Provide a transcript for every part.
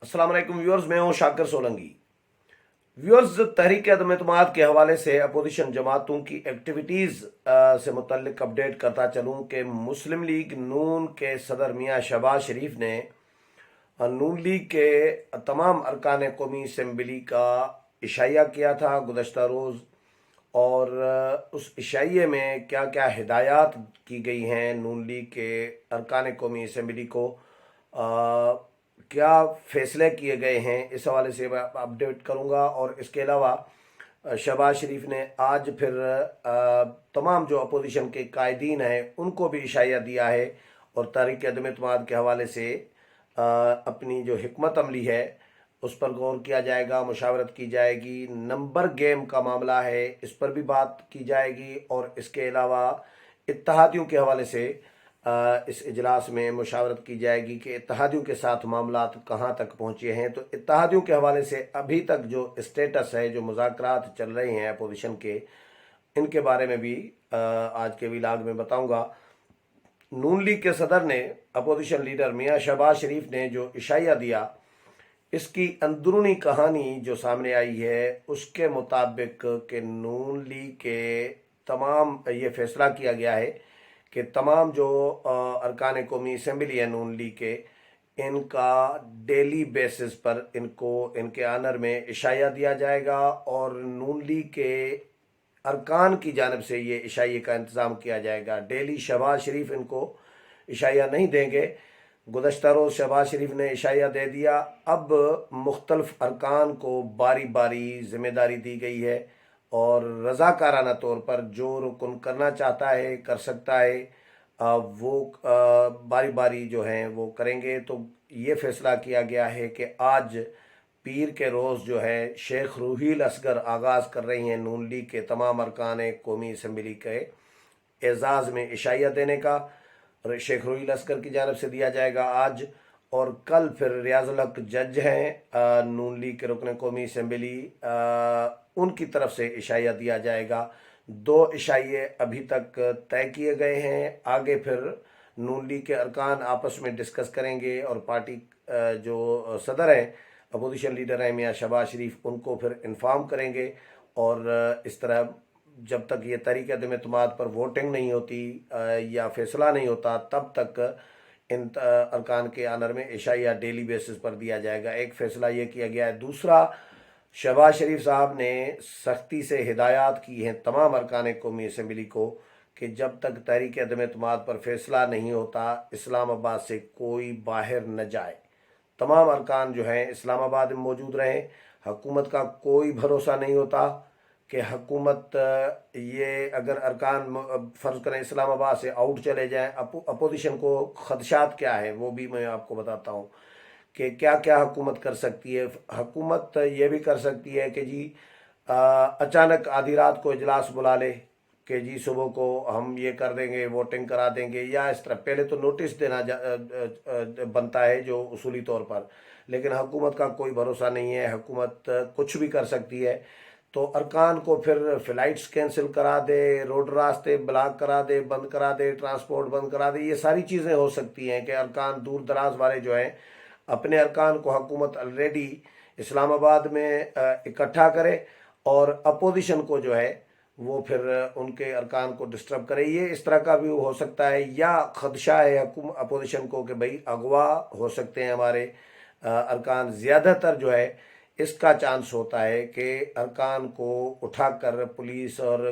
अस्सलाम वालेकुम व्यूअर्स, मैं हूं शाकिर सोलंकी। व्यूअर्स, तहरीक अदम एतमाद के हवाले से अपोजिशन जमातों की एक्टिविटीज़ से मुतल्लिक अपडेट करता चलूं कि मुस्लिम लीग नून के सदर मियाँ शहबाज शरीफ ने नून लीग के तमाम अरकान कौमी असम्बली का इशाया किया था गुज़श्ता रोज़। और उस इशाये में क्या क्या हिदायत की गई हैं नून लीग के अरकान कौमी असम्बली को, क्या फ़ैसले किए गए हैं, इस हवाले से मैं अपडेट करूंगा। और इसके अलावा शहबाज शरीफ ने आज फिर तमाम जो अपोजिशन के कायदीन हैं उनको भी इशाया दिया है और तहरीक अदम एतमाद के हवाले से अपनी जो हिकमत अमली है उस पर गौर किया जाएगा, मुशावरत की जाएगी। नंबर गेम का मामला है, इस पर भी बात की जाएगी। और इसके अलावा इत्तहादियों के हवाले से इस इजलास में मुशावरत की जाएगी कि इत्तहादियों के साथ मामला कहाँ तक पहुँचे हैं। तो इत्तहादियों के हवाले से अभी तक जो स्टेटस है, जो मुज़ाकरात चल रहे हैं अपोजिशन के, इनके बारे में भी आज के व्लॉग में बताऊंगा। नून लीग के सदर ने, अपोजिशन लीडर मियाँ शहबाज शरीफ ने जो इशाया दिया, इसकी अंदरूनी कहानी जो सामने आई है उसके मुताबिक कि नून लीग के तमाम, ये फैसला किया गया है कि तमाम जो अरकान कौमी असम्बली है नून लीग के, इनका डेली बेसिस पर इनको इनके आनर में इशाया दिया जाएगा। और नून लीग के अरकान की जानब से ये इशाये का इंतज़ाम किया जाएगा। डेली शहबाज शरीफ इनको इशाया नहीं देंगे। गुज़श्ता रोज़ शहबाज शरीफ ने इशाया दे दिया, अब मुख्तलिफ अरकान को बारी बारी ज़िम्मेदारी दी गई है और रज़ाकाराना तौर पर जो रुकन करना चाहता है कर सकता है, वो बारी बारी जो हैं वो करेंगे। तो ये फ़ैसला किया गया है कि आज पीर के रोज़ जो है शेख रूहील असगर आगाज़ कर रही हैं नून लीग के तमाम अरकान कौमी असम्बली के एजाज़ में इशाया देने का। शेख रूहील असगर की जानब से दिया जाएगा आज। और कल फिर रियाजुल हक जज हैं नून लीग के रुकन कौमी असम्बली, उनकी तरफ से इशाया दिया जाएगा। दो इशाये अभी तक तय किए गए हैं, आगे फिर नून लीग के अरकान आपस में डिस्कस करेंगे और पार्टी जो सदर हैं, अपोजिशन लीडर हैं मियाँ शहबाज शरीफ, उनको फिर इन्फॉर्म करेंगे। और इस तरह जब तक ये तहरीक अदम एतमाद पर वोटिंग नहीं होती या फैसला नहीं होता, तब तक इन अरकान के आनर में इशाया डेली बेसिस पर दिया जाएगा। एक फ़ैसला ये किया गया है। दूसरा, शहबाज शरीफ साहब ने सख्ती से हिदायत की हैं तमाम अरकान कौमी असम्बली को कि जब तक तहरीक अदम एतमाद पर फैसला नहीं होता इस्लामाबाद से कोई बाहर न जाए। तमाम अरकान जो हैं इस्लामाबाद में मौजूद रहें। हुकूमत का कोई भरोसा नहीं होता कि हुकूमत, ये अगर अरकान फ़र्ज़ करें इस्लामाबाद से आउट चले जाएं, अपोजिशन को ख़दशात क्या है वो भी मैं आपको बताता हूँ कि क्या क्या हुकूमत कर सकती है। हुकूमत ये भी कर सकती है कि जी अचानक आधी रात को इजलास बुला ले कि जी सुबह को हम ये कर देंगे, वोटिंग करा देंगे, या इस तरह पहले तो नोटिस देना बनता है जो उसूली तौर पर। लेकिन हुकूमत का कोई भरोसा नहीं है, हुकूमत कुछ भी कर सकती है। तो अरकान को फिर फ़्लाइट्स कैंसिल करा दे, रोड रास्ते ब्लॉक करा दे, बंद करा दे, ट्रांसपोर्ट बंद करा दे, ये सारी चीज़ें हो सकती हैं कि अरकान दूर दराज वाले जो हैं अपने अरकान को हुकूमत ऑलरेडी इस्लामाबाद में इकट्ठा करे और अपोजिशन को जो है वो फिर उनके अरकान को डिस्टर्ब करे। ये इस तरह का भी हो सकता है। या खदशा है अपोजिशन को कि भाई अगवा हो सकते हैं हमारे अरकान। ज़्यादातर जो है इसका चांस होता है कि अरकान को उठाकर पुलिस और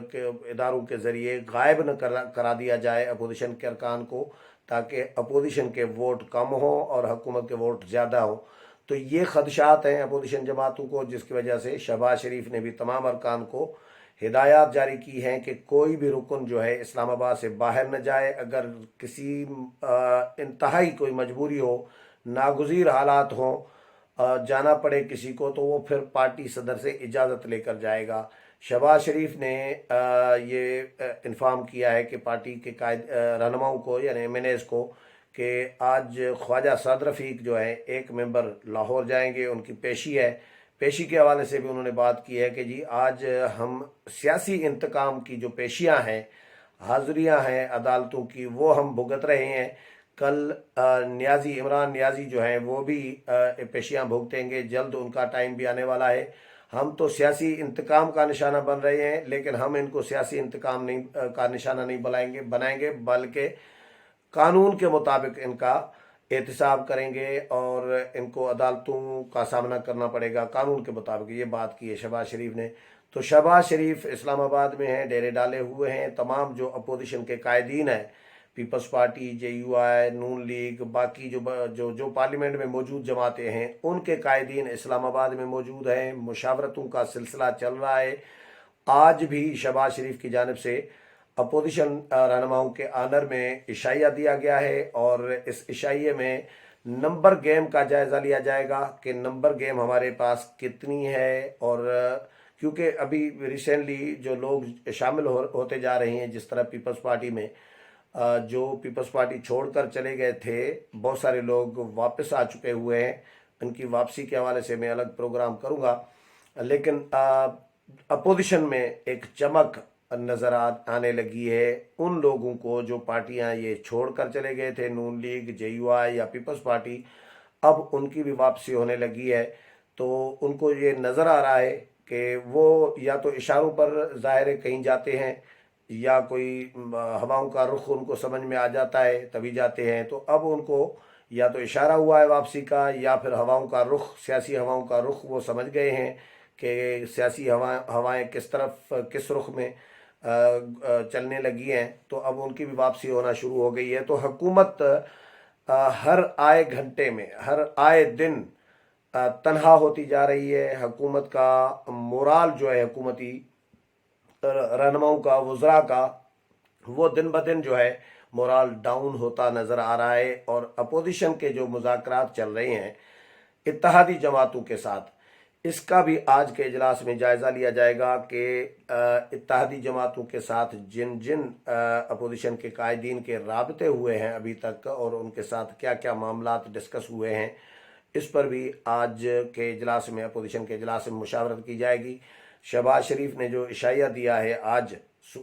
इदारों के ज़रिए गायब न करा दिया जाए अपोजिशन के अरकान को, ताकि अपोजिशन के वोट कम हो और हुकूमत के वोट ज़्यादा हो। तो ये खदशात हैं अपोजिशन जमातों को, जिसकी वजह से शहबाज शरीफ ने भी तमाम अरकान को हिदायत जारी की हैं कि कोई भी रुकन जो है इस्लामाबाद से बाहर न जाए। अगर किसी इंतहाई कोई मजबूरी हो, नागुज़ीर हालात हों, जाना पड़े किसी को, तो वो फिर पार्टी सदर से इजाज़त लेकर जाएगा। शहबाज शरीफ ने ये इन्फॉर्म किया है कि पार्टी के रहनुमाओं को, यानी एमएनएज़ को, कि आज ख्वाजा साद रफ़ीक जो है एक मेंबर लाहौर जाएंगे, उनकी पेशी है। पेशी के हवाले से भी उन्होंने बात की है कि जी आज हम सियासी इंतकाम की जो पेशियां हैं, हाज़िरियां हैं अदालतों की, वो हम भुगत रहे हैं कल नियाजी इमरान नियाजी जो हैं वो भी पेशियां भुगतेंगे, जल्द उनका टाइम भी आने वाला है। हम तो सियासी इंतकाम का निशाना बन रहे हैं, लेकिन हम इनको सियासी इंतकाम नहीं का निशाना नहीं बनाएंगे, बल्कि कानून के मुताबिक इनका एहतसाब करेंगे और इनको अदालतों का सामना करना पड़ेगा कानून के मुताबिक। ये बात की है शहबाज शरीफ ने। तो शहबाज शरीफ इस्लामाबाद में हैं, डेरे डाले हुए हैं। तमाम जो अपोजिशन के कायदीन हैं, पीपल्स पार्टी, JUI, नून लीग, बाकी जो जो जो पार्लियामेंट में मौजूद जमातें हैं, उनके कायदीन इस्लामाबाद में मौजूद हैं। मुशावरतों का सिलसिला चल रहा है। आज भी शहबाज शरीफ की जानिब से अपोजिशन रहनुमाओं के आनर में इशाइया दिया गया है और इस इशाइये में नंबर गेम का जायज़ा लिया जाएगा कि नंबर गेम हमारे पास कितनी है। और क्योंकि अभी रिसेंटली जो लोग शामिल होते जा रहे हैं, जिस तरह पीपल्स पार्टी में जो पीपल्स पार्टी छोड़कर चले गए थे, बहुत सारे लोग वापस आ चुके हुए हैं। उनकी वापसी के हवाले से मैं अलग प्रोग्राम करूंगा। लेकिन अपोजिशन में एक चमक नज़र आने लगी है उन लोगों को जो पार्टियां ये छोड़कर चले गए थे, नून लीग, JUI या पीपल्स पार्टी, अब उनकी भी वापसी होने लगी है। तो उनको ये नज़र आ रहा है कि वो या तो इशारों पर ज़ाहिर है कहीं जाते हैं, या कोई हवाओं का रुख उनको समझ में आ जाता है तभी जाते हैं। तो अब उनको या तो इशारा हुआ है वापसी का, या फिर हवाओं का रुख, सियासी हवाओं का रुख वो समझ गए हैं कि सियासी हवाएं किस तरफ, किस रुख में चलने लगी हैं। तो अब उनकी भी वापसी होना शुरू हो गई है। तो हुकूमत हर आए घंटे में, हर आए दिन तनहा होती जा रही है। हुकूमत का मोराल जो है, हुकूमती रहनुमाओं का, वज़रा का, वो दिन ब दिन जो है मोराल डाउन होता नज़र आ रहा है। और अपोजिशन के जो मुज़ाकरात चल रहे हैं इत्तेहादी जमातों के साथ, इसका भी आज के इजलास में जायज़ा लिया जाएगा कि इत्तेहादी जमातों के साथ जिन जिन अपोजिशन के कायदीन के राबते हुए हैं अभी तक, और उनके साथ क्या क्या मामलात डिस्कस हुए हैं, इस पर भी आज के इजलास में, अपोजिशन के इजलास में मुशावरत की जाएगी। शहबाज शरीफ ने जो इशाया दिया है आज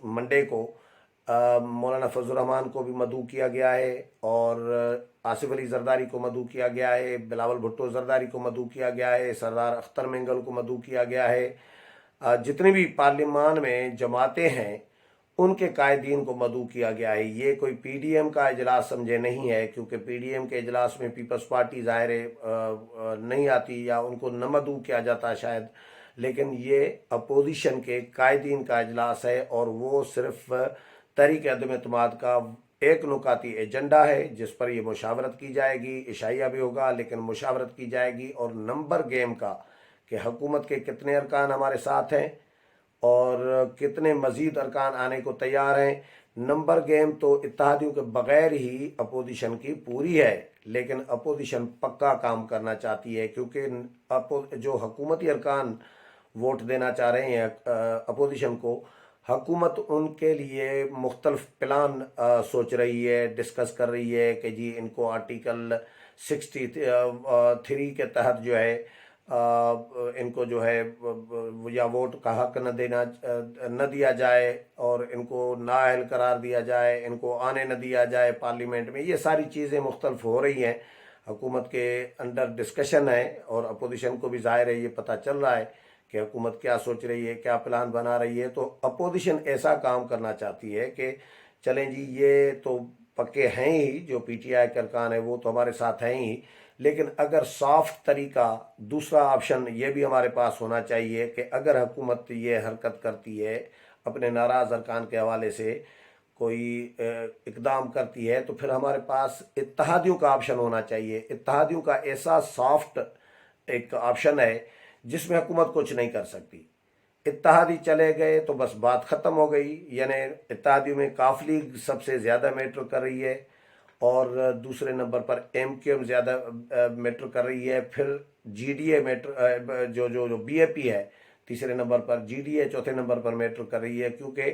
मंडे को, मौलाना फजल रहमान को भी मदऊ किया गया है, और आसिफ अली जरदारी को मदऊ किया गया है, बिलावल भुट्टो जरदारी को मदऊ किया गया है, सरदार अख्तर मेंगल को मदऊ किया गया है। जितनी भी पार्लियामान में जमातें हैं उनके कायदीन को मदऊ किया गया है। ये कोई PDM का इजलास समझे नहीं है, क्योंकि PDM के इजलास में पीपल्स पार्टी ज़ाहिर नहीं आती, या उनको न मदऊ किया जाता शायद, लेकिन ये अपोजिशन के कायदीन का इजलास है। और वो सिर्फ तहरीक अदम एतमाद का एक नुकाती एजेंडा है जिस पर ये मुशावरत की जाएगी। इशाइया भी होगा लेकिन मुशावरत की जाएगी। और नंबर गेम का कि हुकूमत के कितने अरकान हमारे साथ हैं और कितने मज़ीद अरकान आने को तैयार हैं। नंबर गेम तो इत्तेहादियों के बगैर ही अपोजिशन की पूरी है, लेकिन अपोजिशन पक्का काम करना चाहती है, क्योंकि जो हुकूमती अरकान वोट देना चाह रहे हैं अपोजिशन को, हुकूमत उनके लिए मुख्तलिफ प्लान सोच रही है, डिस्कस कर रही है कि जी इनको आर्टिकल 63 के तहत जो है इनको जो है या वोट का हक न दिया जाए, और इनको नाअहल करार दिया जाए, इनको आने न दिया जाए पार्लियामेंट में। ये सारी चीज़ें मुख्तलिफ हो रही हैं, हुकूमत के अंडर डिस्कशन है, और अपोजिशन को भी ज़ाहिर है ये पता चल रहा है कि हुकूमत क्या सोच रही है, क्या प्लान बना रही है। तो अपोजिशन ऐसा काम करना चाहती है कि चलें जी, ये तो पक्के हैं ही, जो PTI के अरकान है वो तो हमारे साथ हैं ही, लेकिन अगर सॉफ्ट तरीका, दूसरा ऑप्शन ये भी हमारे पास होना चाहिए कि अगर हुकूमत ये हरकत करती है, अपने नाराज़ अरकान के हवाले से कोई इकदाम करती है, तो फिर हमारे पास इत्तेहादियों का ऑप्शन होना चाहिए। इत्तेहादियों का ऐसा सॉफ्ट एक ऑप्शन है जिसमें हुकूमत कुछ नहीं कर सकती। इत्तेहादी चले गए तो बस बात ख़त्म हो गई। यानी इत्तेहादियों में काफ लीग सबसे ज़्यादा मैटर कर रही है, और दूसरे नंबर पर MQM ज़्यादा मैटर कर रही है, फिर GDA मैटर, जो BAP है तीसरे नंबर पर, GDA चौथे नंबर पर मैटर कर रही है, क्योंकि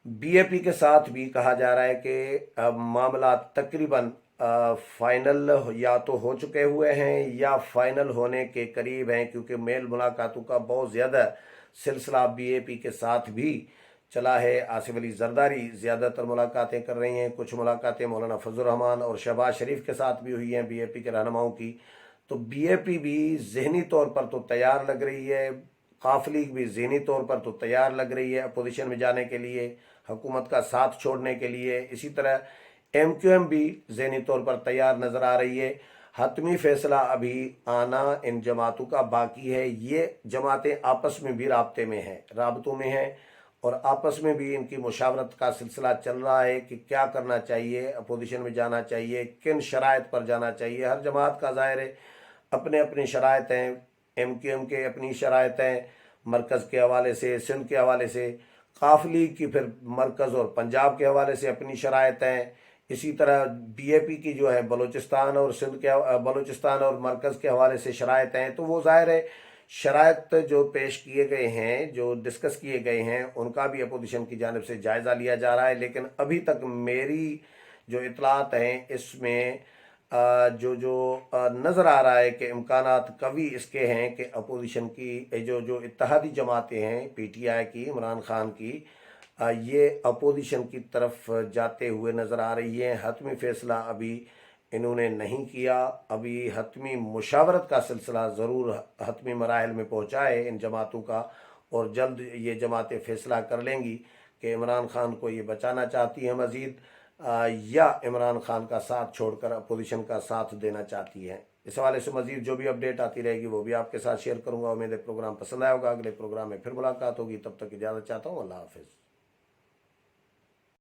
BAP के साथ भी कहा जा रहा है कि मामला तकरीबन फाइनल या तो हो चुके हुए हैं या फाइनल होने के करीब हैं, क्योंकि मेल मुलाकातों का बहुत ज़्यादा सिलसिला BAP के साथ भी चला है। आसिफ अली जरदारी ज़्यादातर मुलाकातें कर रही हैं, कुछ मुलाकातें मौलाना फजल रहमान और शहबाज शरीफ के साथ भी हुई हैं बीएपी के रहनुमाओं की। तो बीएपी भी जहनी तौर पर तो तैयार लग रही है, काफ लीग भी जहनी तौर पर तो तैयार लग रही है अपोजिशन में जाने के लिए, हुकूमत का साथ छोड़ने के लिए। इसी तरह एमक्यूएम भी जहनी तौर पर तैयार नज़र आ रही है। हतमी फैसला अभी आना इन जमातों का बाकी है। ये जमातें आपस में भी राबतों में हैं और आपस में भी इनकी मुशावरत का सिलसिला चल रहा है कि क्या करना चाहिए, अपोजिशन में जाना चाहिए, किन शराइत पर जाना चाहिए। हर जमात का ज़ाहिर है अपने अपनी शराइत हैं, एमक्यूएम के अपनी शराइत हैं, मरकज़ के हवाले से, सिंध के हवाले से, काफ लीग की फिर मरकज़ और पंजाब के हवाले से अपनी शराइत हैं। इसी तरह बीएपी की जो है बलूचिस्तान और सिंध के बलूचिस्तान और मरकज़ के हवाले से शराइत हैं। तो वो ज़ाहिर है शराइत जो पेश किए गए हैं, जो डिस्कस किए गए हैं, उनका भी अपोजिशन की जानिब से जायज़ा लिया जा रहा है। लेकिन अभी तक मेरी जो इतलात हैं इसमें जो नज़र आ रहा है कि इम्कानात कवी इसके हैं कि अपोजिशन की जो इत्तेहादी जमातें हैं पीटीआई की, इमरान खान की, ये अपोजिशन की तरफ जाते हुए नज़र आ रही है। हतमी फैसला अभी इन्होंने नहीं किया, अभी हतमी मुशावरत का सिलसिला ज़रूर हतमी मराहल में पहुँचा है इन जमातों का, और जल्द ये जमातें फैसला कर लेंगी कि इमरान खान को ये बचाना चाहती हैं मज़ीद या इमरान खान का साथ छोड़कर अपोजिशन का साथ देना चाहती हैं। इस हवाले से मज़ीद जो भी अपडेट आती रहेगी वो भी आपके साथ शेयर करूँगा। उम्मीद है प्रोग्राम पसंद आया होगा। अगले प्रोग्राम में फिर मुलाकात होगी, तब तक इजाज़त चाहता हूँ। अल्लाह हाफ़िज़।